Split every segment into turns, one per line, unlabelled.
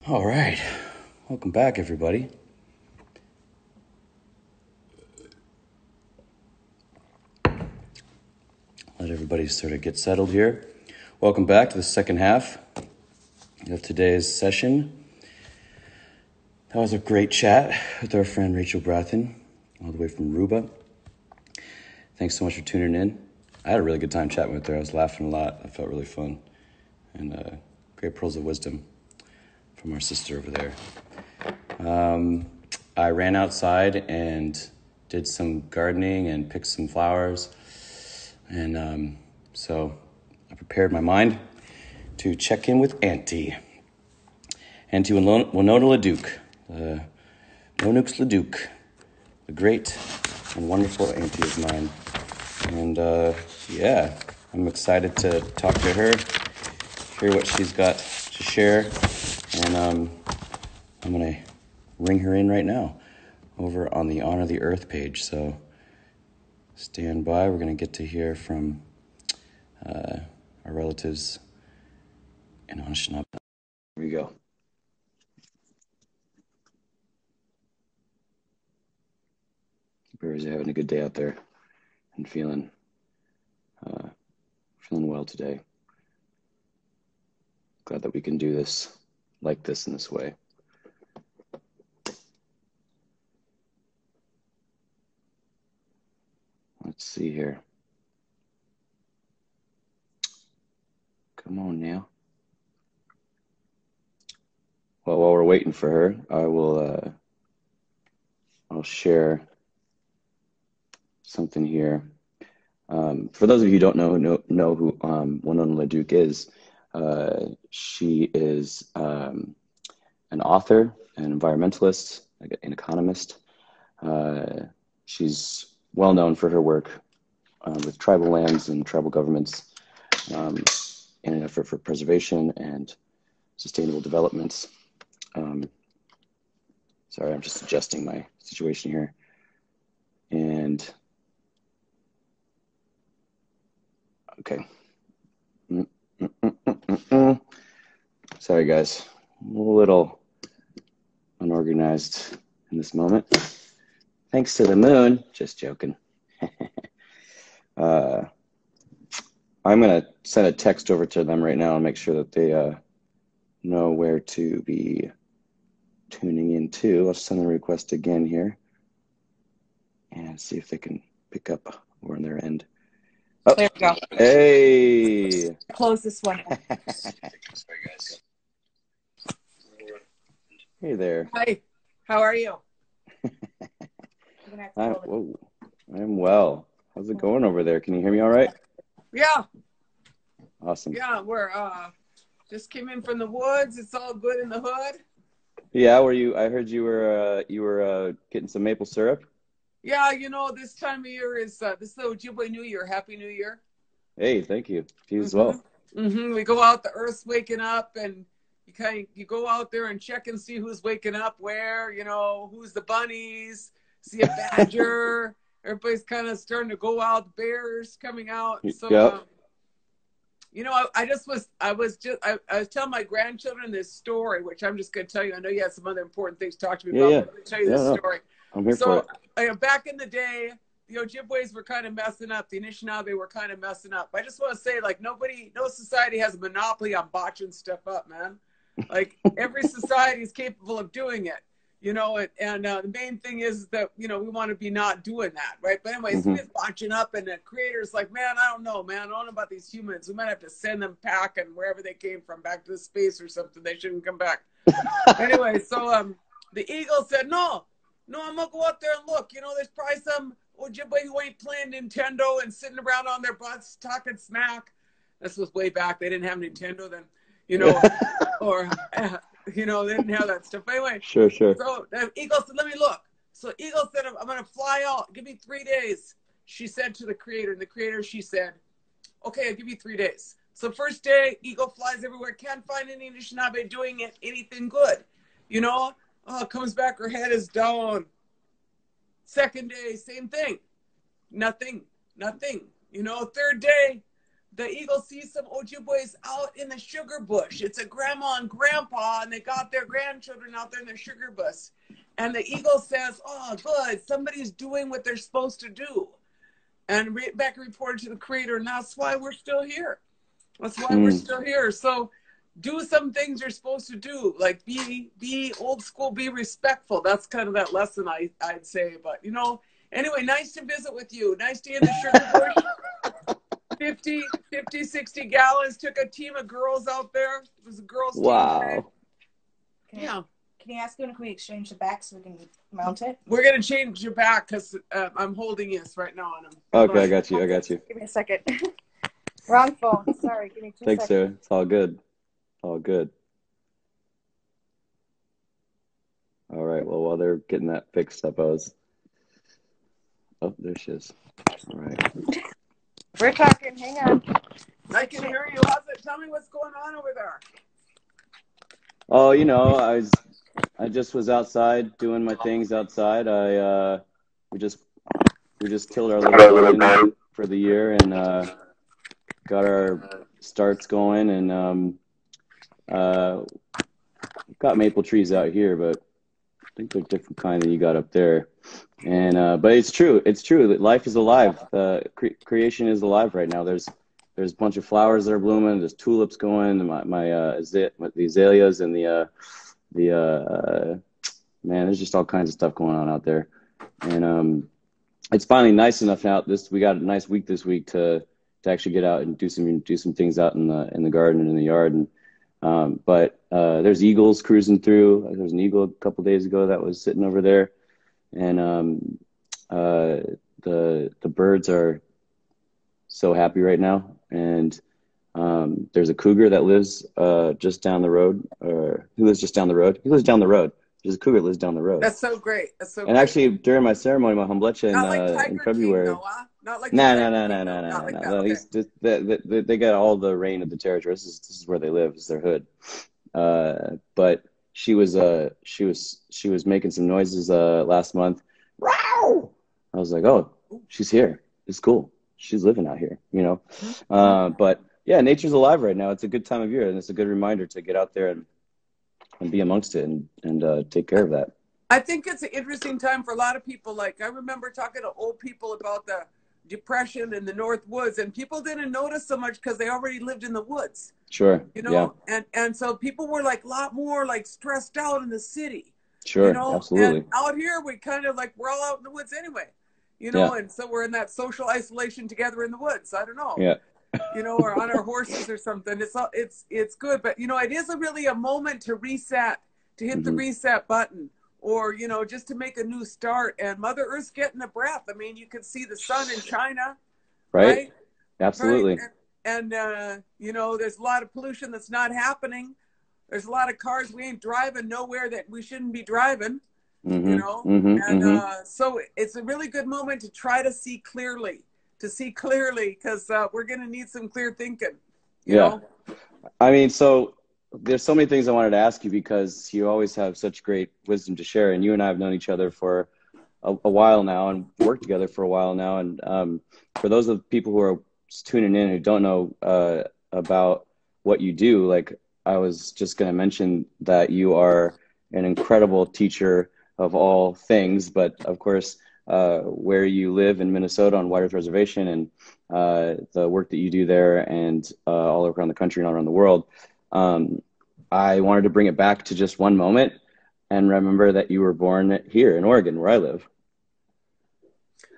All right. Welcome back, everybody. Let everybody sort of get settled here. Welcome back to the second half of today's session. That was a great chat with our friend Rachel Brathen, all the way from Aruba. Thanks so much for tuning in. I had a really good time chatting with her. I was laughing a lot. I felt really fun. And great pearls of wisdom from our sister over there. I ran outside and did some gardening and picked some flowers. And so I prepared my mind to check in with Auntie Winona LaDuke, Winona LaDuke, the great and wonderful auntie of mine. And yeah, I'm excited to talk to her, hear what she's got to share. And I'm going to ring her in right now over on the Honor the Earth page. So stand by. We're going to get to hear from our relatives in Anishinaabe. Here we go. Bears are having a good day out there and feeling well today. Glad that we can do this like this in this way. Let's see here. Come on now. Well, while we're waiting for her, I'll share something here. For those of you who don't know who Winona LaDuke is, she is an author, an environmentalist, an economist. She's well known for her work with tribal lands and tribal governments in an effort for preservation and sustainable development. Sorry, I'm just adjusting my situation here. And okay. Sorry, guys. I'm a little unorganized in this moment. Thanks to the moon. Just joking. I'm going to send a text over to them right now and make sure that they know where to be tuning in to. I'll send the request again here and see if they can pick up over on their end. Oh,
there we go.
Hey.
Close this one.
Sorry, guys. Hey there.
Hi. How are you?
I'm well. How's it going over there? Can you hear me all right?
Yeah.
Awesome.
Yeah, we're just came in from the woods. It's all good in the hood.
Yeah, I heard you were getting some maple syrup.
Yeah, this time of year is this is the Ojibwe New Year. Happy New Year.
Hey, thank you. You as well.
We go out, the earth's waking up, and you go out there and check and see who's waking up where, who's the bunnies, see a badger. Everybody's kind of starting to go out, bears coming out. So
yep.
I was telling my grandchildren this story, which I'm just going to tell you. I know you had some other important things to talk to me about.
Yeah.
But I'm going to tell you this story.
I'm here for it.
Back in the day, the Ojibways were kind of messing up. The Anishinaabe were kind of messing up. I just want to say, no society has a monopoly on botching stuff up, man. Like, every society is capable of doing it, the main thing is that, we want to be not doing that, right? But anyways, we're botching up, and the creator's like, man, I don't know about these humans. We might have to send them packing wherever they came from, back to the space or something. They shouldn't come back. Anyway, so the eagle said, no, I'm going to go out there and look. There's probably some Ojibwe who ain't playing Nintendo and sitting around on their butts talking smack. This was way back. They didn't have Nintendo then, or, they didn't have that stuff. Anyway.
Sure.
So the eagle said, let me look. So eagle said, I'm going to fly out. Give me 3 days. She said to the creator. And the creator, she said, okay, I'll give you 3 days. So first day, eagle flies everywhere. Can't find any Anishinaabe doing anything good. Comes back, her head is down. Second day, same thing. Nothing. Third day, the eagle sees some Ojibways out in the sugar bush. It's a grandma and grandpa, and they got their grandchildren out there in their sugar bush. And the eagle says, oh, good, somebody's doing what they're supposed to do. And Rebecca reported to the creator, and that's why we're still here. That's why we're still here. So do some things you're supposed to do, like be old school, be respectful. That's kind of that lesson I'd say. But, you know, anyway, nice to visit with you. Nice to be in the sugar bush. 50, 60 gallons. Took a team of girls out there. It was a girls'
wow.
team. Yeah.
Can you ask him if we exchange the back so we can mount it?
We're going to change your back because I'm holding this right now on him.
Okay, I got you.
Give me a second. Wrong phone. Sorry, give me 2
Thanks,
seconds.
Sarah. It's all good. All good. All right. Well, while they're getting that fixed up, oh, there she is. All right.
We're talking. Hang on.
I can hear you. How's it? Tell me what's going on over there.
Oh, you know, I just was outside doing my things outside. We just killed our little garden for the year and got our starts going, and got maple trees out here, but I think they're different kind than you got up there. And but it's true that life is alive. Creation is alive right now. There's a bunch of flowers that are blooming. There's tulips going. The azaleas and man, there's just all kinds of stuff going on out there. And it's finally nice enough now. We got a nice week this week to actually get out and do some things out in the garden and in the yard. And but there's eagles cruising through. There was an eagle a couple days ago that was sitting over there, and the birds are so happy right now. And there's a cougar that lives just down the road. He lives just down the road. He lives down the road. There's a cougar that lives down the road.
That's so great. That's so.
And
great.
Actually, during my ceremony, my humblecha in February.
King, Not like
No. Okay. They got all the rain of the territory. This is where they live. It's their hood. But she was making some noises last month. Wow! I was like, oh, she's here. It's cool. She's living out here, you know. But yeah, nature's alive right now. It's a good time of year, and it's a good reminder to get out there and be amongst it and take care of that.
I think it's an interesting time for a lot of people. Like, I remember talking to old people about the depression in the North Woods, and people didn't notice so much because they already lived in the woods.
Sure.
You know, yeah. And so people were like a lot more like stressed out in the city.
Sure,
you know?
absolutely.
And out here, we kind of like, we're all out in the woods anyway, you know,
yeah.
And so we're in that social isolation together in the woods. I don't know.
Yeah.
You know, or on our horses or something. It's good. But, you know, it is really a moment to reset, to hit the reset button, or, you know, just to make a new start. And Mother Earth's getting a breath. I mean, you can see the sun in China.
Right. Absolutely.
Right? And you know, there's a lot of pollution that's not happening. There's a lot of cars we ain't driving nowhere that we shouldn't be driving, you know. So it's a really good moment to try to see clearly. Because we're going to need some clear thinking, you know?
I mean, so there's so many things I wanted to ask you because you always have such great wisdom to share. And you and I have known each other for a while now and worked together for a while now. And for those of people who are tuning in who don't know about what you do, like I was just going to mention that you are an incredible teacher of all things, but of course, where you live in Minnesota on White Earth Reservation and the work that you do there and all around the country and all around the world. I wanted to bring it back to just one moment and remember that you were born here in Oregon, where I live.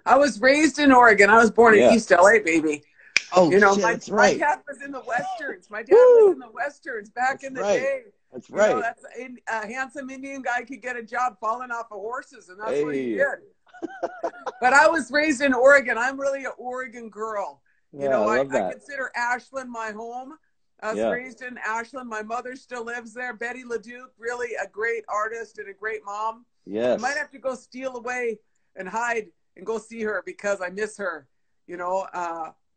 I was raised in Oregon. I was born in East LA, baby.
Oh,
you know,
shit,
my dad was in the Westerns. My dad was in the Westerns back in the day.
That's right.
You know, a handsome Indian guy could get a job falling off of horses, and that's what he did. But I was raised in Oregon. I'm really an Oregon girl. You know, I consider Ashland my home. I was raised in Ashland. My mother still lives there. Betty LaDuke, really a great artist and a great mom.
Yes.
I might have to go steal away and hide and go see her because I miss her. You know,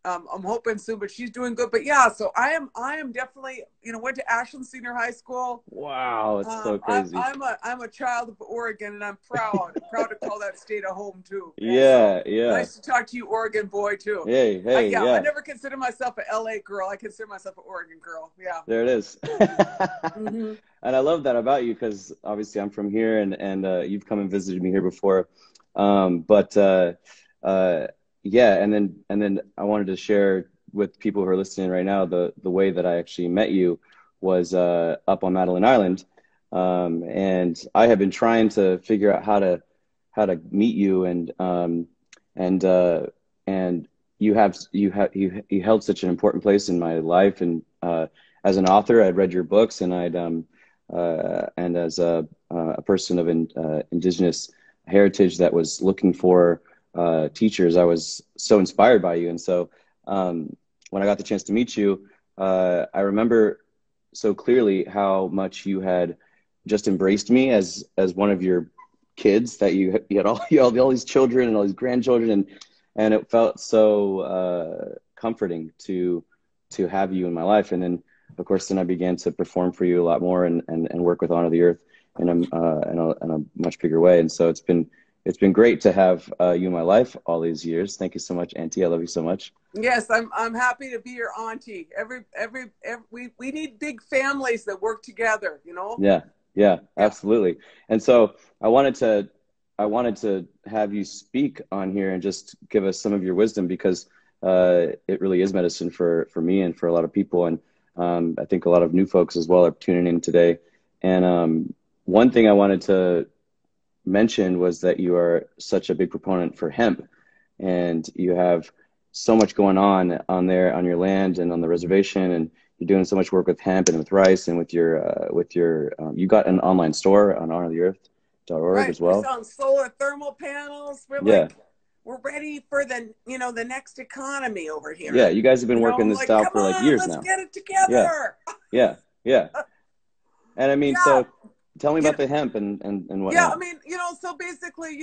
I'm hoping soon, but she's doing good. But yeah, so I am definitely, went to Ashland Senior High School.
Wow, it's so crazy.
I'm a child of Oregon, and I'm proud to call that state a home too.
Yeah,
so,
yeah.
Nice to talk to you, Oregon boy, too.
Hey, yeah.
I never consider myself an LA girl. I consider myself an Oregon girl. Yeah.
There it is.
Mm-hmm.
And I love that about you because obviously I'm from here, and you've come and visited me here before. Yeah, and then I wanted to share with people who are listening right now the way that I actually met you was up on Madeline Island, and I have been trying to figure out how to meet you, and you held such an important place in my life, and as an author, I'd read your books, and and as a person of indigenous heritage that was looking for teachers, I was so inspired by you. And so when I got the chance to meet you, I remember so clearly how much you had just embraced me as one of your kids, that you had all these children and all these grandchildren, and it felt so comforting to have you in my life. And then of course then I began to perform for you a lot more and work with Honor the Earth in a much bigger way. And so it's been great to have you in my life all these years. Thank you so much, Auntie. I love you so much.
Yes, I'm happy to be your auntie. We need big families that work together,
Yeah, absolutely. And so I wanted to have you speak on here and just give us some of your wisdom, because it really is medicine for me and for a lot of people. And I think a lot of new folks as well are tuning in today. And one thing I wanted to mention was that you are such a big proponent for hemp, and you have so much going on there on your land and on the reservation, and you're doing so much work with hemp and with rice, and with your you got an online store on honortheearth.org as well.
We're selling solar thermal panels. We're ready for the next economy over here.
Yeah, you guys have been working this out for years now.
Let's get it together.
Yeah. And I mean, so tell me about the hemp and whatnot.
Yeah, I mean, so basically,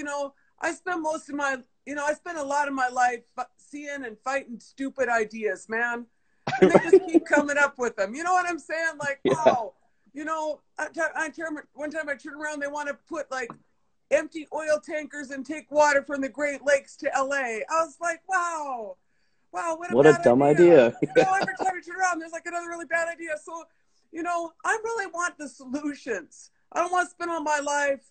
I spend I spend a lot of my life seeing and fighting stupid ideas, man. And they just keep coming up with them. You know what I'm saying? Like, wow. One time I turned around, they want to put empty oil tankers and take water from the Great Lakes to LA. I was like, wow, what a dumb idea. Every time I turn around, there's another really bad idea. So, I really want the solutions. I don't want to spend all my life,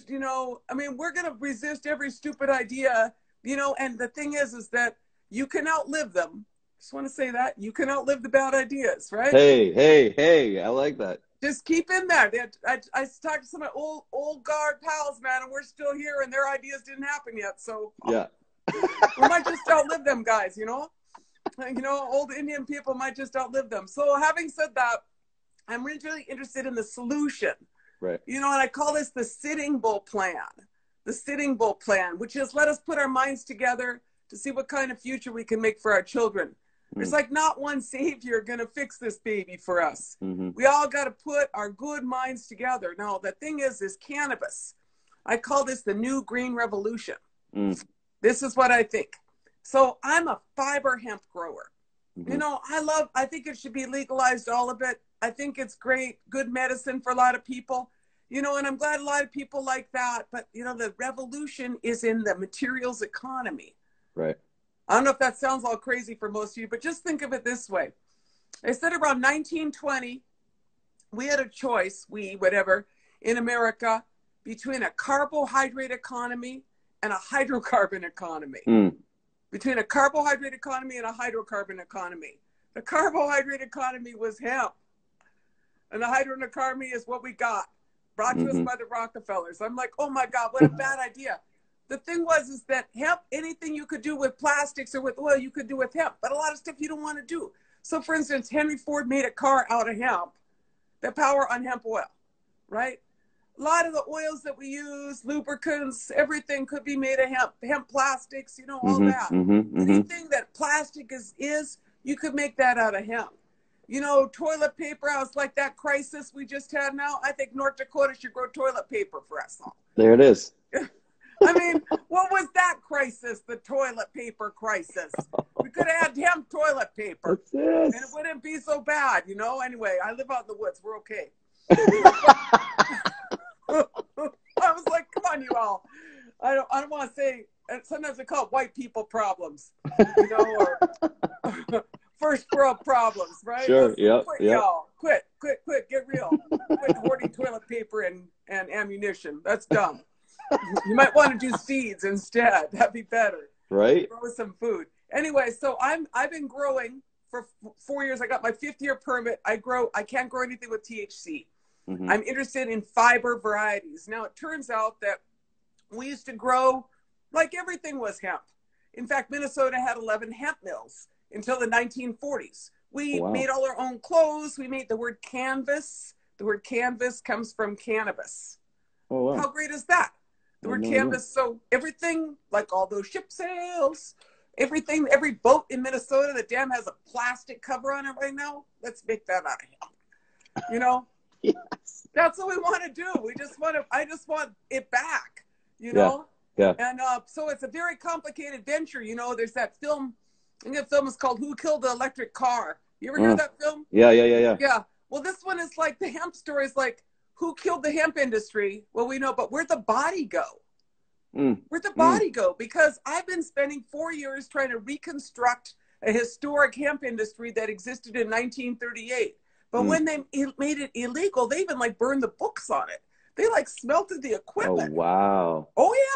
I mean, we're going to resist every stupid idea, and the thing is that you can outlive them. Just want to say that you can outlive the bad ideas, right?
Hey, I like that.
Just keep in there. I talked to some of my old guard pals, man, and we're still here, and their ideas didn't happen yet. So
yeah,
we might just outlive them, guys. Old Indian people might just outlive them. So having said that, I'm really interested in the solution.
Right.
And I call this the Sitting Bull plan. The Sitting Bull plan, which is let us put our minds together to see what kind of future we can make for our children. There's not one savior going to fix this baby for us.
Mm-hmm.
We all got to put our good minds together. Now, the thing is cannabis. I call this the new green revolution. This is what I think. So I'm a fiber hemp grower.
Mm-hmm.
I think it should be legalized, all of it. I think it's great, good medicine for a lot of people, and I'm glad a lot of people like that. But, the revolution is in the materials economy.
Right.
I don't know if that sounds all crazy for most of you, but just think of it this way. They said around 1920, we had a choice, in America, between a carbohydrate economy and a hydrocarbon economy. Between a carbohydrate economy and a hydrocarbon economy. The carbohydrate economy was hemp. And the hydrocarbon economy is what we got, brought to us by the Rockefellers. I'm like, oh my God, what a bad idea. The thing is that hemp, anything you could do with plastics or with oil, you could do with hemp, but a lot of stuff you don't want to do. So for instance, Henry Ford made a car out of hemp that power on hemp oil, right? A lot of the oils that we use, lubricants, everything could be made of hemp plastics, all that. Anything that plastic is, you could make that out of hemp. Toilet paper, I was like that crisis we just had now. I think North Dakota should grow toilet paper for us all.
There it is.
I mean, what was that crisis? The toilet paper crisis. We could have had hemp toilet paper.
That's it.
And it wouldn't be so bad, you know? Anyway, I live out in the woods. We're okay. I was like, come on, you all. I don't want to say, and sometimes they call it white people problems, you know, or first world problems, right?
Sure, yep,
Quit,
yep.
y'all. Quit, get real. Quit hoarding toilet paper and ammunition. That's dumb. You might want to do seeds instead. That'd be better.
Right?
Grow some food. Anyway, so I've been growing for 4 years. I got my 5th year permit. I can't grow anything with THC.
Mm-hmm.
I'm interested in fiber varieties. Now, it turns out that we used to grow like everything was hemp. In fact, Minnesota had 11 hemp mills until the 1940s. We made all our own clothes. We made the word canvas. The word canvas comes from cannabis.
Oh, wow.
How great is that? The word canvas. So everything, like all those ship sails, everything, every boat in Minnesota that damn has a plastic cover on it right now, let's make that out of hemp. You know?
Yes.
That's what we want to do. I just want it back, you know?
Yeah.
And so it's a very complicated venture. You know, there's that film, I think the film is called Who Killed the Electric Car? You ever hear of that film?
Yeah.
Yeah. Well, this one is like the hemp story is like, who killed the hemp industry? Well, we know, but where'd the body go? Where'd the body go? Because I've been spending 4 years trying to reconstruct a historic hemp industry that existed in 1938. But when they made it illegal, they even like burned the books on it. They like smelted the equipment.
Oh, wow.
Oh yeah.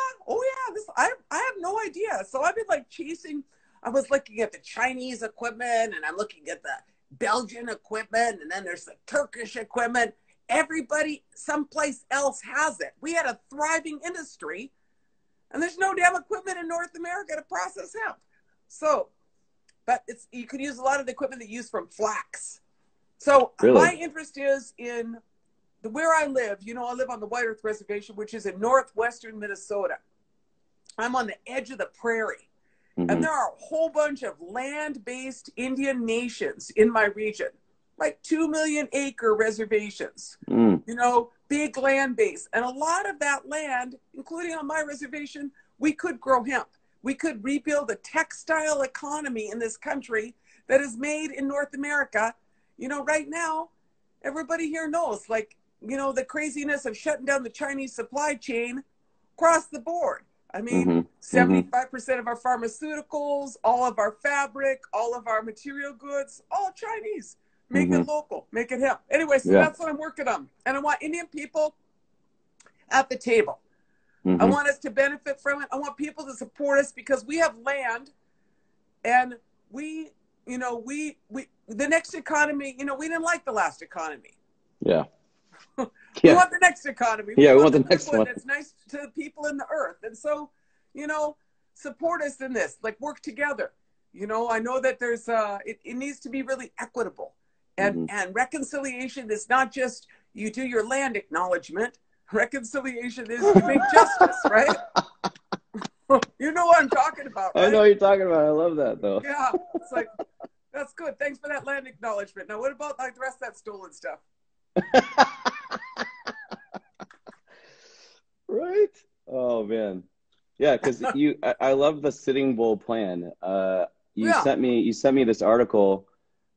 I have no idea. So I've been like chasing. I was looking at the Chinese equipment, and I'm looking at the Belgian equipment, and then there's the Turkish equipment. Everybody someplace else has it. We had a thriving industry, and there's no damn equipment in North America to process hemp. So, but you could use a lot of the equipment that you use from flax. So my interest is in where I live. You know, I live on the White Earth Reservation, which is in northwestern Minnesota. I'm on the edge of the prairie. And there are a whole bunch of land-based Indian nations in my region, like 2 million acre reservations, you know, big land base. And a lot of that land, including on my reservation, we could grow hemp. We could rebuild a textile economy in this country that is made in North America. You know, right now, everybody here knows, like, you know, the craziness of shutting down the Chinese supply chain across the board. I mean, 75% of our pharmaceuticals, all of our fabric, all of our material goods, all Chinese. Make it local, make it hemp. Anyway, so that's what I'm working on. And I want Indian people at the table. I want us to benefit from it. I want people to support us because we have land, and we, you know, the next economy, you know, we didn't like the last economy.
Yeah.
We want the next economy.
We want the next one.
It's nice to the people in the earth. And so, you know, support us in this, like work together. You know, I know that there's, it needs to be really equitable. And reconciliation is not just you do your land acknowledgement. Reconciliation is you make justice, right? You know what I'm talking about, right?
I know what you're talking about. I love that, though.
Yeah, it's like, that's good. Thanks for that land acknowledgement. Now, what about like the rest of that stolen stuff?
Right? Oh man, yeah. Because I love the Sitting Bull plan. You sent me this article,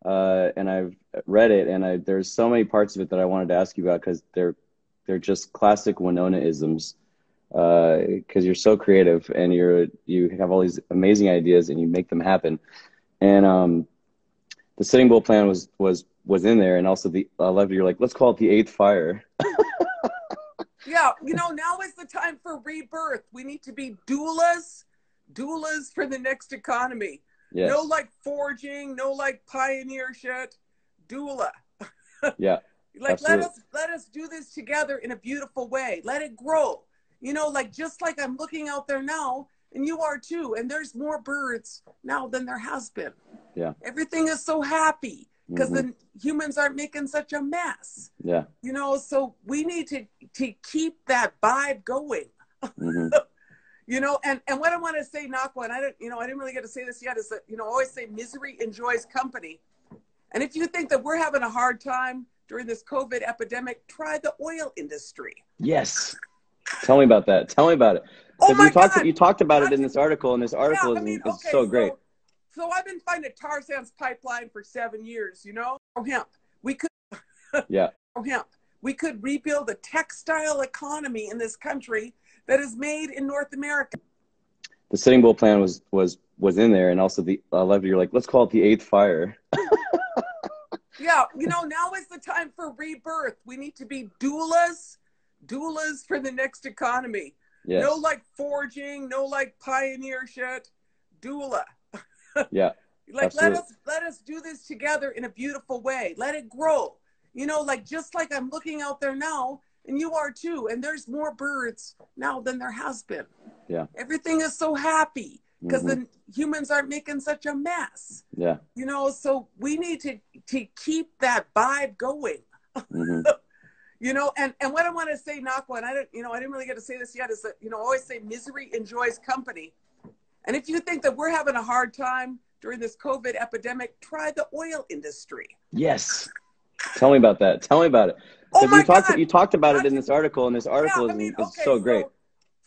and I've read it, and there's so many parts of it that I wanted to ask you about because they're just classic Winona-isms. Because you're so creative and you have all these amazing ideas and you make them happen. And the Sitting Bull plan was in there, and also I love you're like, let's call it the 8th fire.
Yeah, you know, now is the time for rebirth. We need to be doulas for the next economy.
Yes.
No like forging, no like pioneer shit. Doula.
Yeah.
Like
absolutely.
let us do this together in a beautiful way. Let it grow. You know, like just like I'm looking out there now, and you are too, and there's more birds now than there has been.
Yeah.
Everything is so happy because the humans aren't making such a mess.
Yeah.
You know, so we need to keep that vibe going. You know, and what I want to say, Nahko, and I didn't really get to say this yet, is that, you know, I always say misery enjoys company. And if you think that we're having a hard time during this COVID epidemic, try the oil industry.
Yes. Tell me about that. Tell me about it.
Oh
Because
my God.
you talked about it
Not
in
to-
this article, and this article
Yeah, I mean,
is
okay,
so great.
So I've been finding tar sands pipeline for 7 years, you know? Hemp. We could
Yeah.
hemp. We could rebuild a textile economy in this country that is made in North America.
The Sitting Bull plan was in there, and also the I love you're like, let's call it the eighth fire.
Yeah, you know, now is the time for rebirth. We need to be doulas for the next economy.
Yes.
No like forging, no like pioneer shit. Doula.
Yeah.
Like
Absolutely.
let us do this together in a beautiful way. Let it grow. You know, like just like I'm looking out there now, and you are too, and there's more birds now than there has been.
Yeah.
Everything is so happy because the humans aren't making such a mess.
Yeah.
You know, so we need to keep that vibe going. You know, and what I want to say, Nahko, and I didn't really get to say this yet, is that, you know, I always say misery enjoys company. And if you think that we're having a hard time during this COVID epidemic, try the oil industry.
Yes. Tell me about that. Tell me about it.
Oh my God.
You talked about it in this article, and this article is so great.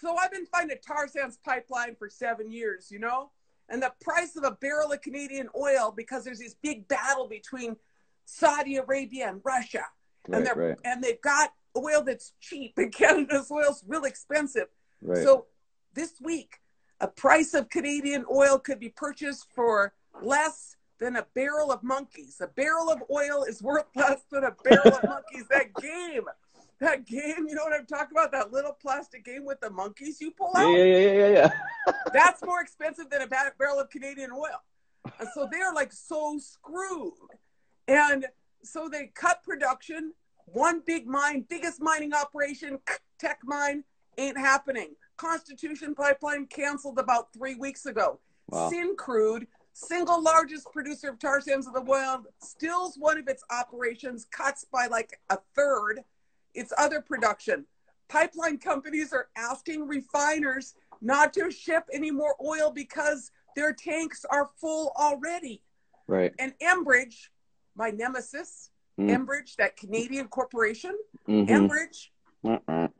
So I've been finding tar sands pipeline for 7 years, you know, and the price of a barrel of Canadian oil, because there's this big battle between Saudi Arabia and Russia, and they've got oil that's cheap, and Canada's oil's real expensive.
Right.
So this week, a price of Canadian oil could be purchased for less than a barrel of monkeys. A barrel of oil is worth less than a barrel of monkeys. That game, you know what I'm talking about? That little plastic game with the monkeys you pull out?
Yeah.
That's more expensive than a barrel of Canadian oil. And so they're like so screwed. And so they cut production. One big mine, biggest mining operation, tech mine, ain't happening. Constitution Pipeline canceled about 3 weeks ago.
Wow.
Syncrude, single largest producer of tar sands in the world, stills one of its operations, cuts by like a third its other production. Pipeline companies are asking refiners not to ship any more oil because their tanks are full already.
Right.
And Enbridge, my nemesis, Enbridge, that Canadian corporation, Enbridge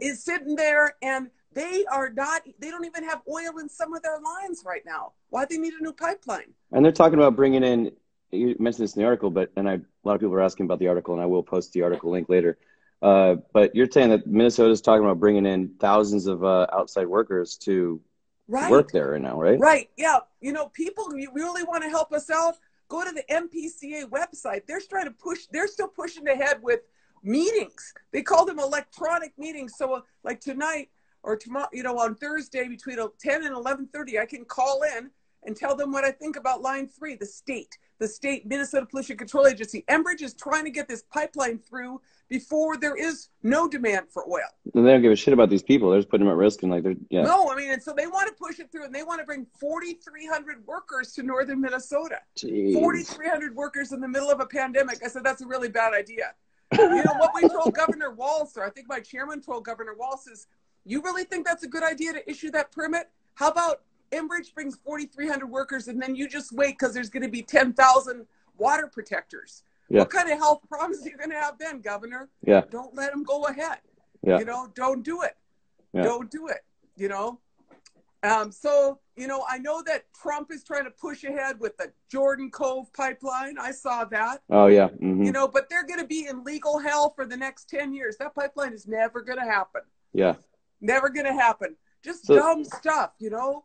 is sitting there, and they don't even have oil in some of their lines right now. Why they need a new pipeline?
And they're talking about bringing in, you mentioned this in the article, a lot of people are asking about the article, and I will post the article link later. But you're saying that Minnesota's talking about bringing in thousands of outside workers to work there right now, right?
Right, yeah. You know, people, you really want to help us out, go to the MPCA website. They're still pushing ahead with meetings. They call them electronic meetings. So like tonight or tomorrow, you know, on Thursday between 10 and 11:30, I can call in and tell them what I think about Line 3, the state Minnesota Pollution Control Agency. Enbridge is trying to get this pipeline through before there is no demand for oil.
And they don't give a shit about these people. They're just putting them at risk, and
No, I mean, and so they want to push it through, and they want to bring 4,300 workers to northern Minnesota.
Jeez.
4,300 workers in the middle of a pandemic. I said, that's a really bad idea. You know, what we told Governor Walz, or I think my chairman told Governor Walz, is, you really think that's a good idea to issue that permit? How about Enbridge brings 4,300 workers, and then you just wait because there's going to be 10,000 water protectors. Yeah. What kind of health problems are you going to have then, Governor?
Yeah.
Don't let them go ahead.
Yeah.
You know, don't do it.
Yeah.
Don't do it, you know. So, you know, I know that Trump is trying to push ahead with the Jordan Cove pipeline. I saw that.
Oh, yeah.
You know, but they're going to be in legal hell for the next 10 years. That pipeline is never going to happen.
Yeah.
Never going to happen. Just dumb stuff, you know.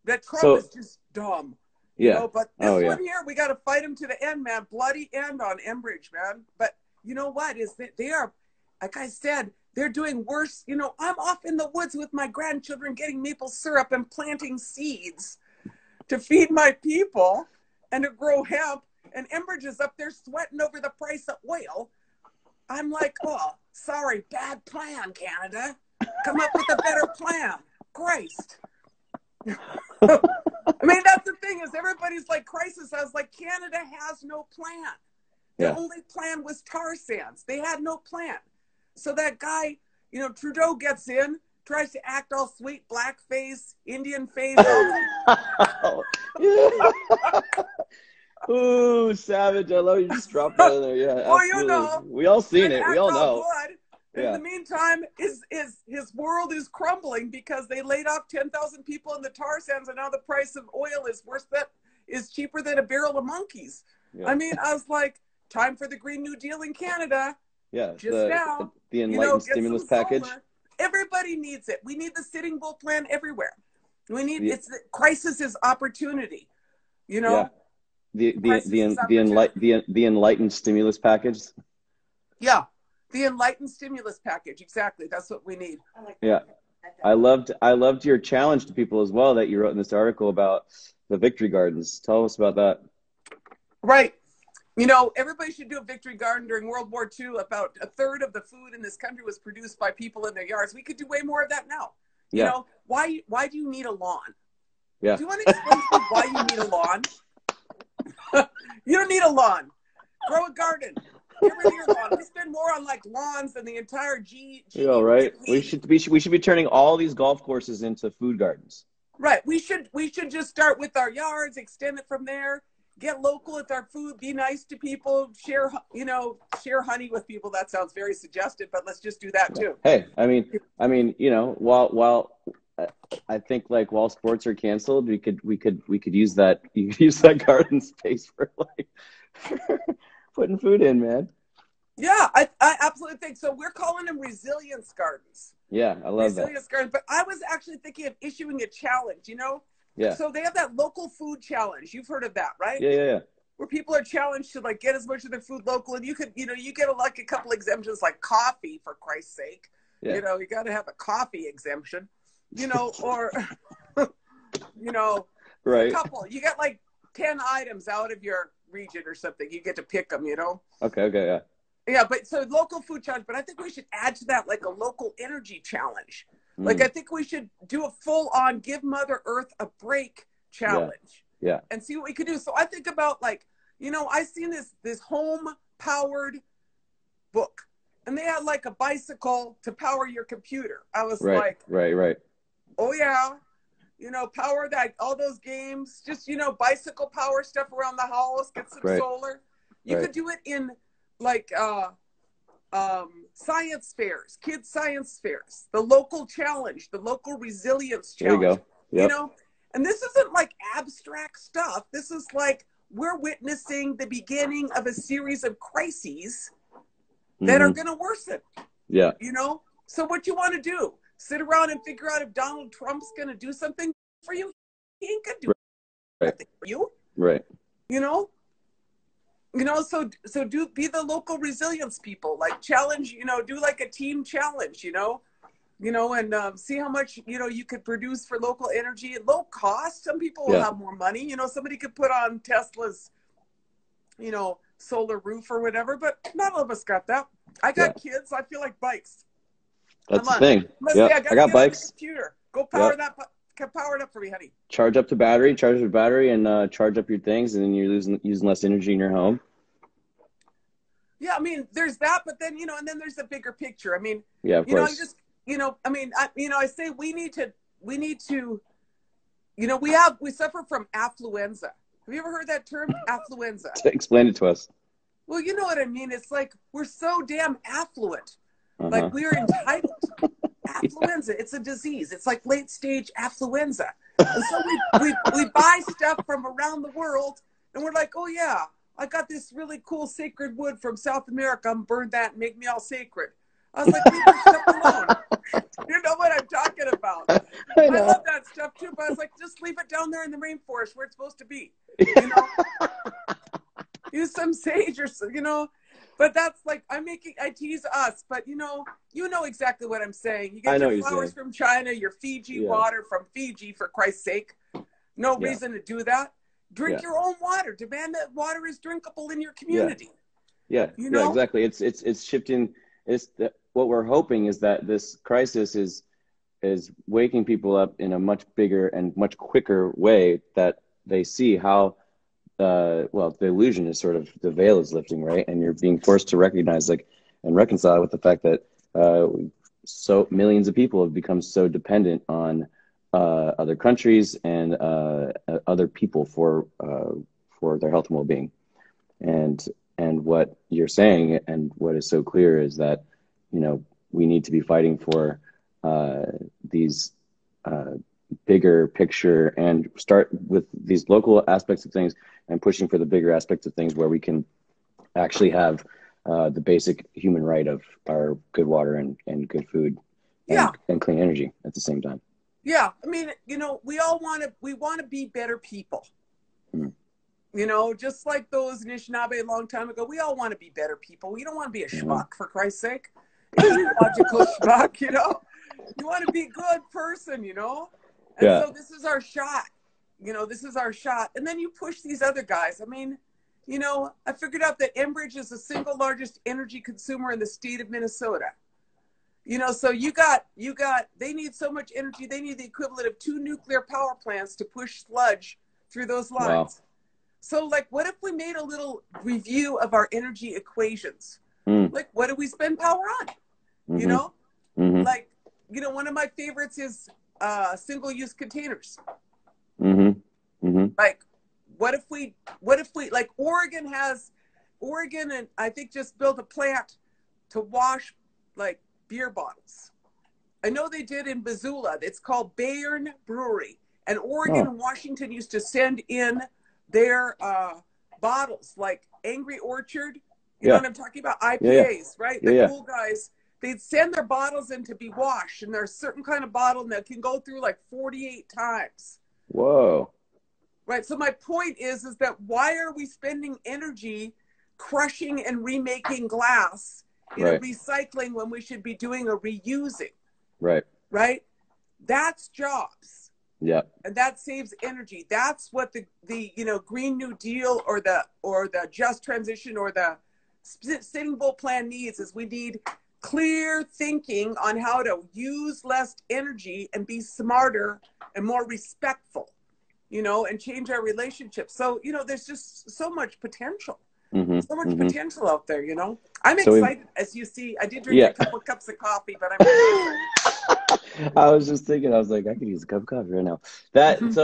That Trump is just dumb.
Yeah.
You know? But this one here, we got to fight him to the end, man. Bloody end on Enbridge, man. But you know what? Is that they are, like I said, they're doing worse. You know, I'm off in the woods with my grandchildren getting maple syrup and planting seeds to feed my people and to grow hemp. And Enbridge is up there sweating over the price of oil. I'm like, oh, sorry, bad plan, Canada. Come up with a better plan. Christ. I mean, that's the thing, is everybody's like, crisis. I was like, Canada has no plan. The only plan was tar sands. They had no plan. So that guy, you know, Trudeau gets in, tries to act all sweet, black face, Indian face.
Ooh, savage. I love you. Just dropped that in there. Yeah,
well,
absolutely.
you know.
We all seen it. We all know.
In the meantime, his world is crumbling because they laid off 10,000 people in the tar sands, and now the price of oil is cheaper than a barrel of monkeys. Yeah. I mean, I was like, time for the Green New Deal in Canada.
Yeah,
now.
The enlightened stimulus package.
Everybody needs it. We need the Sitting Bull plan everywhere. We need crisis is opportunity. You know.
Yeah. The enlightened stimulus package.
Yeah. The enlightened stimulus package. Exactly. That's what we need.
I loved your challenge to people as well that you wrote in this article about the victory gardens. Tell us about that.
Right. You know, everybody should do a victory garden. During World War II, about a third of the food in this country was produced by people in their yards. We could do way more of that now. You know, why do you need a lawn?
Yeah.
Do you want to explain to me why you need a lawn? You don't need a lawn. Grow a garden. Get rid of your lawn. We spend more on like lawns than the entire
right. We should be turning all these golf courses into food gardens.
Right. We should just start with our yards, extend it from there, get local with our food, be nice to people, share honey with people. That sounds very suggestive, but let's just do that too.
Hey, I mean, you know, while I think like while sports are canceled, we could use that. You could use that garden space for like putting food in, man.
Yeah, I absolutely think so. We're calling them resilience gardens.
Yeah, I love
resilience gardens. But I was actually thinking of issuing a challenge, you know?
Yeah.
So they have that local food challenge. You've heard of that, right?
Yeah.
Where people are challenged to like get as much of their food local, and you get like a couple exemptions, like coffee, for Christ's sake. Yeah. You know, you got to have a coffee exemption, you know, or, you know,
right.
A couple. You get like 10 items out of your region or something. You get to pick them, you know?
Okay, yeah.
Yeah, but so local food challenge, but I think we should add to that like a local energy challenge. Like I think we should do a full-on give Mother Earth a break challenge.
Yeah.
And see what we could do. So I think about like, you know, I seen this home-powered book, and they had like a bicycle to power your computer. I was like,
right.
Oh yeah, you know, power that all those games, just, you know, bicycle power stuff around the house, get some solar. You could do it in like science fairs, kids science fairs, the local challenge, the local resilience challenge.
There you go. Yep.
You know, and this isn't like abstract stuff. This is like we're witnessing the beginning of a series of crises that are going to worsen.
Yeah.
You know, so what you want to do? Sit around and figure out if Donald Trump's going to do something for you? He ain't going to do something for you.
Right.
You know, so be the local resilience people, like challenge, you know, do like a team challenge, you know, and see how much, you know, you could produce for local energy at low cost. Some people will have more money, you know, somebody could put on Tesla's, you know, solar roof or whatever, but not all of us got that. I got kids. I feel like bikes.
That's the thing. Yeah, I got bikes.
Computer. Go power that. Power it up for me, honey.
Charge up the battery, and charge up your things, and then you're using less energy in your home.
Yeah, I mean, there's that, but then, you know, and then there's the bigger picture. I mean,
yeah, of course.
Know, just, you know, I mean, I say we need to, you know, we suffer from affluenza. Have you ever heard that term, affluenza?
Explain it to us.
Well, you know what I mean. It's like we're so damn affluent, like we are entitled. Affluenza, it's a disease. It's like late stage affluenza. And so we buy stuff from around the world, and we're like, oh yeah, I got this really cool sacred wood from South America. I'm burn that and make me all sacred. I was like, leave your stuff alone. You know what I'm talking about. I love that stuff too, but I was like, just leave it down there in the rainforest where it's supposed to be. You know? Use some sage or, you know. But that's like, I tease us, but you know exactly what I'm saying. You get your flowers from China, your Fiji water from Fiji, for Christ's sake. No reason to do that. Drink your own water. Demand that water is drinkable in your community.
Yeah,
you know?
Exactly. It's shifting. What we're hoping is that this crisis is waking people up in a much bigger and much quicker way, that they see how the illusion is sort of, the veil is lifting, right? And you're being forced to recognize and reconcile with the fact that so millions of people have become so dependent on other countries and other people for their health and well-being. And what you're saying and what is so clear is that, you know, we need to be fighting for these bigger picture, and start with these local aspects of things and pushing for the bigger aspects of things where we can actually have the basic human right of our good water and good food and clean energy at the same time.
Yeah. I mean, you know, we want to be better people.
Mm.
You know, just like those Anishinaabe a long time ago, we all want to be better people. We don't want to be a schmuck, for Christ's sake. Ecological schmuck, you know? You want to be a good person, you know? And so this is our shot. You know, this is our shot. And then you push these other guys. I mean, you know, I figured out that Enbridge is the single largest energy consumer in the state of Minnesota. You know, so they need so much energy. They need the equivalent of 2 nuclear power plants to push sludge through those lines. Wow. So, like, what if we made a little review of our energy equations? Like, what do we spend power on? Mm-hmm. You know? Mm-hmm. Like, you know, one of my favorites is single-use containers. Mm-hmm. Mm-hmm. Like, what if we, like, Oregon and I think just built a plant to wash, like, beer bottles. I know they did in Missoula. It's called Bayern Brewery. And Oregon and Washington used to send in their bottles, like Angry Orchard. You know what I'm talking about? IPAs, right? The cool guys. They'd send their bottles in to be washed. And there's a certain kind of bottle that can go through like 48 times.
Whoa.
Right. So my point is that why are we spending energy crushing and remaking glass in a recycling when we should be doing a reusing? Right. Right. That's jobs. Yeah. And that saves energy. That's what the you know, Green New Deal or the just transition or the Sitting Bull plan needs is we need clear thinking on how to use less energy and be smarter and more respectful, you know, and change our relationships. So, you know, there's just so much potential. Mm-hmm. So much potential out there, you know. I'm excited, as you see. I did drink a couple of cups of coffee, but I'm really excited.
I was just thinking, I was like, I could use a cup of coffee right now.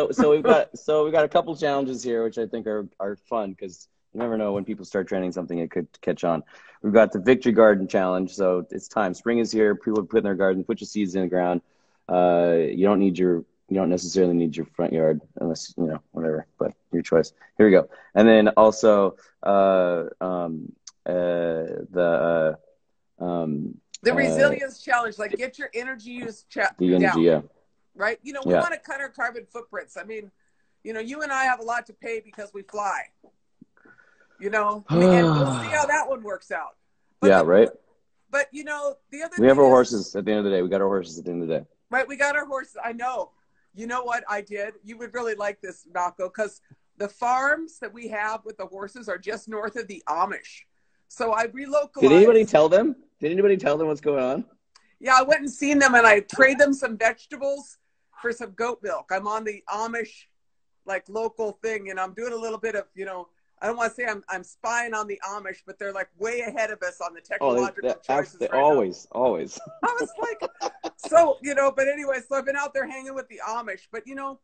So we've got a couple challenges here, which I think are fun, because you never know when people start training something, it could catch on. We've got the Victory Garden Challenge. So it's time. Spring is here. People put in their garden, put your seeds in the ground. You don't necessarily need your front yard unless, you know, whatever, but your choice. Here we go. And then also
the resilience challenge, like get your energy use down. Right? You know, we want to cut our carbon footprints. I mean, you know, you and I have a lot to pay because we fly. You know, and we'll see how that one works out. But But, you know, the other thing
we have our horses at the end of the day. We got our horses at the end of the day.
Right, we got our horses. I know. You know what I did? You would really like this, Nahko, because the farms that we have with the horses are just north of the Amish. So I relocalized.
Did anybody tell them? What's going on?
Yeah, I went and seen them, and I trade them some vegetables for some goat milk. I'm on the Amish, like, local thing, and I'm doing a little bit of, you know, I don't want to say I'm spying on the Amish, but they're like way ahead of us on the technological choices.
Always.
I was like, so, you know, but anyway, so I've been out there hanging with the Amish, but you know,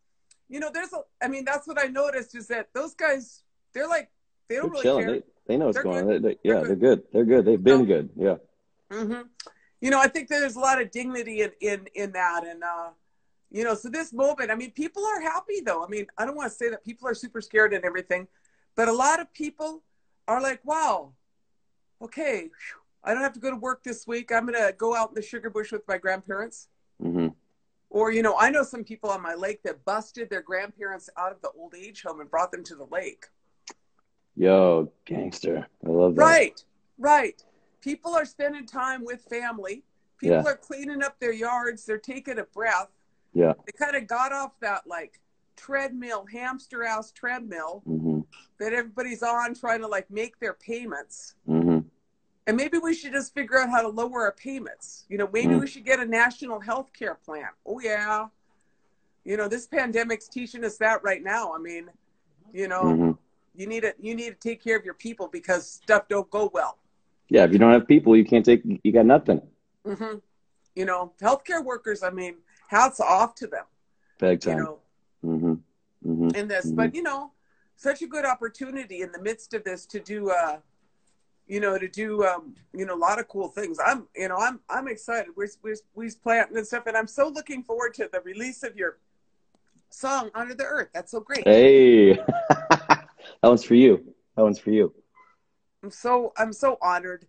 I mean, that's what I noticed is that those guys, they're like, they don't really care.
They know what's going on. They're good. They're good. They've been good. Yeah.
Mm-hmm. You know, I think there's a lot of dignity in that. And, you know, so this moment, I mean, people are happy though. I mean, I don't want to say that people are super scared and everything, but a lot of people are like, wow, okay, I don't have to go to work this week. I'm going to go out in the sugar bush with my grandparents. Mm-hmm. Or, you know, I know some people on my lake that busted their grandparents out of the old age home and brought them to the lake.
Yo, gangster. I love that.
Right. People are spending time with family. People are cleaning up their yards. They're taking a breath. Yeah. They kind of got off that, like, treadmill, hamster ass treadmill that everybody's on trying to like make their payments. And maybe we should just figure out how to lower our payments. You know, maybe we should get a national health care plan. Oh yeah. You know, this pandemic's teaching us that right now. I mean, you know, you need to take care of your people because stuff don't go well.
Yeah. If you don't have people, you got nothing.
You know, healthcare workers, I mean, hats off to them.
Big time.
You know, in this, but you know, such a good opportunity in the midst of this to do to do, a lot of cool things. I'm excited. We're playing and stuff, and I'm so looking forward to the release of your song Under the Earth. That's so great.
Hey, that one's for you. That one's for you.
I'm so honored.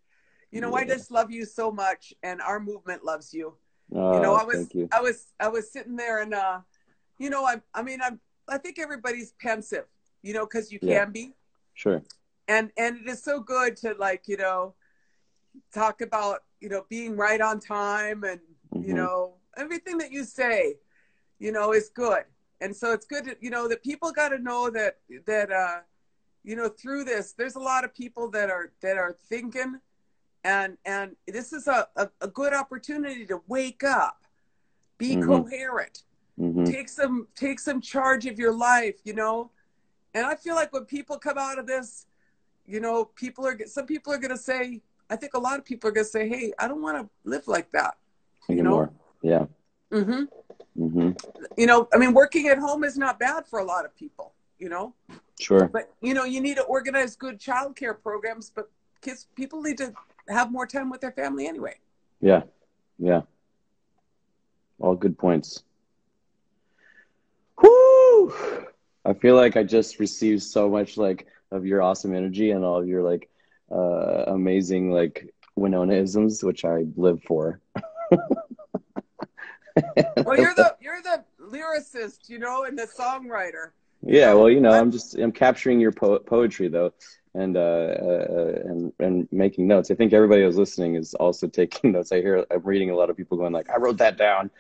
I just love you so much, and our movement loves you.
Thank you.
I was sitting there, and I think everybody's pensive, because you can be.
Sure.
And it is so good to talk about, being right on time, and, everything that you say, is good. And so it's good to, that people got to know that through this, there's a lot of people that are thinking, and this is a good opportunity to wake up, be coherent, take some charge of your life, and I feel like when people come out of this, some people are going to say, I think a lot of people are going to say, hey, I don't want to live like that.
Anymore. Yeah.
Working at home is not bad for a lot of people,
Sure.
But, you need to organize good childcare programs, but people need to have more time with their family anyway.
Yeah. Yeah. All good points. Whoo! I feel like I just received so much of your awesome energy and all of your amazing Winona-isms, which I live for.
Well, you're the lyricist, and the songwriter.
Yeah, well, I'm capturing your poetry though, and making notes. I think everybody who's listening is also taking notes. I'm reading a lot of people going I wrote that down.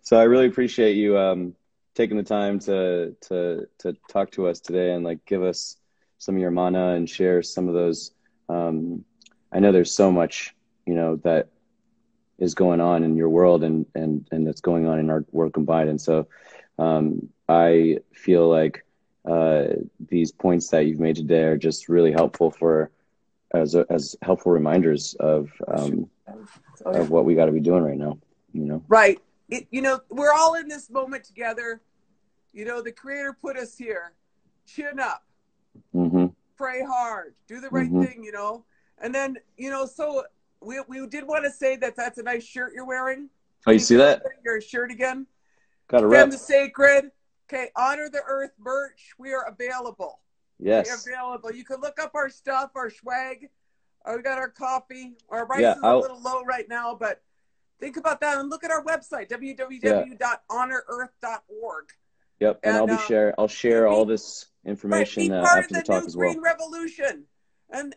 So I really appreciate you taking the time to talk to us today and give us some of your mana and share some of those. I know there's so much that is going on in your world and that's going on in our world combined, and so I feel like these points that you've made today are just really helpful as helpful reminders of what we got to be doing right now.
Right. We're all in this moment together. The Creator put us here. Chin up. Pray hard. Do the right thing. And then so we did want to say that that's a nice shirt you're wearing.
Oh, you see that?
Your shirt again.
Got a rep.
Defend the sacred. Okay, Honor the Earth merch. We are available.
Yes.
We're available. You can look up our stuff, our swag. We got our coffee. Our price is a little low right now, but think about that and look at our website, www.honorearth.org.
Yep, and I'll share all this information after the talk as well.
Green Revolution. And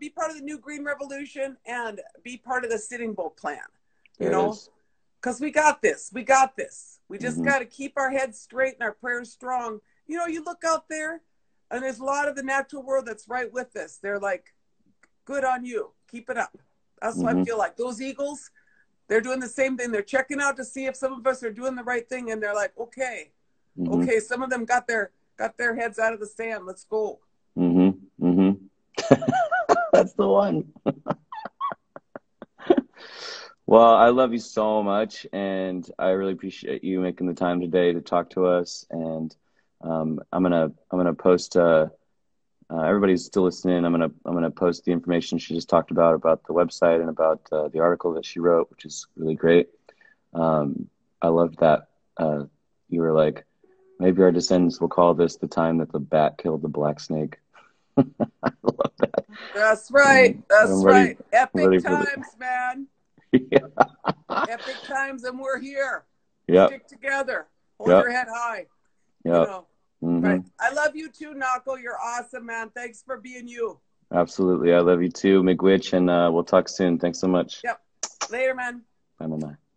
be part of the new Green Revolution and be part of the Sitting Bull plan. Because we got this. We got this. We just got to keep our heads straight and our prayers strong. You look out there and there's a lot of the natural world that's right with us. They're good on you. Keep it up. That's what I feel like. Those eagles, they're doing the same thing. They're checking out to see if some of us are doing the right thing. And they're okay. Some of them got their heads out of the sand. Let's go.
That's the one. Well, I love you so much, and I really appreciate you making the time today to talk to us. And I'm gonna post. Everybody's still listening. I'm gonna post the information she just talked about the website and about the article that she wrote, which is really great. I loved that you were maybe our descendants will call this the time that the bat killed the black snake. I love that.
That's right. That's right. Epic times, man.
Yeah.
Epic times, and we're here.
Yep.
Stick together. Hold your head high.
Yep.
Right. I love you too, Nahko. You're awesome, man. Thanks for being you.
Absolutely. I love you too, Miigwech, and we'll talk soon. Thanks so much.
Yep. Later, man.
Bye, Mama.